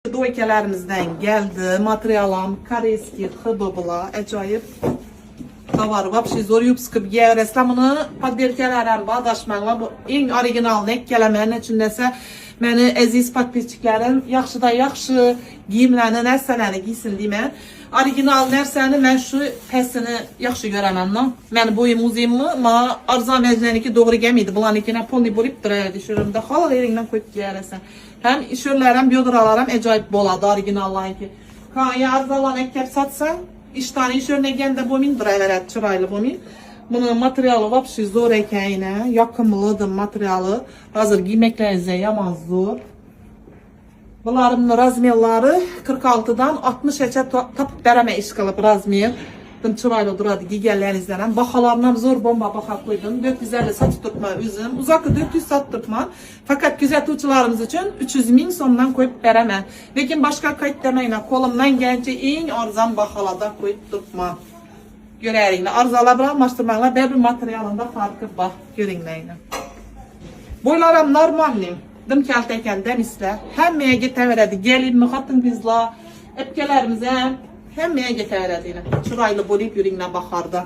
Doykələrimizdən gəldi. Materialam koreyski xıbıbla, acayip tavar. Vapşi zor yupskıb yərəsləmini podberkələrim bağdaşmaqla. Bu en original nek gələmənin içindəsə məni əziz podberçiklərim yaxşı da yaxşı giyimlərini, nərsələrini giysin demən. Original nərsəni mən şu pəsini yaxşı görəməm. Mən boyum uzunmu, ma arza məcnəniki doğru gəmiydi. Bulanıkinə polni bolib duraydı. Şurumda xalq yerindən qoyub giyərəsən. Hem işörlərim, biodralarım acayip boladı originallayın ki. Kaya arzalan ekkep satsa, iştani işörünə gəndə bomin durayverət, çıraylı bomin. Bunun materialı vapşi zor ekəyinə, yakımlıdır materialı. Hazır giyməklərinizə yaman zor. Bunların razmerları 46'dan 60'a tapıp bərəmə iş qılıb razmer. Çıraylı duradı giyərlərinizdən. Baxalarından zor bomba baxa koydum. 450 satı tutma üzüm. Uzakı 400 satı tutma. Fakat gözetuvçilarımız için 300 min sondan koyup veremem. Lakin başka kayıt demeyin. Kolumdan gelince en arzan baxalada koyup tutma. Görərinlə. Arzalar almıştırmaqla bir materyalında farkı bax. Görünləyinə. Boylarım normalnim. Dım kəltəkən demislər. Həmməyə getəverədi. Gelin mi xatın bizla. Epkələrimizə. Həmməyə getəverədi. Çıraylı bolib yürüyünə baxarda.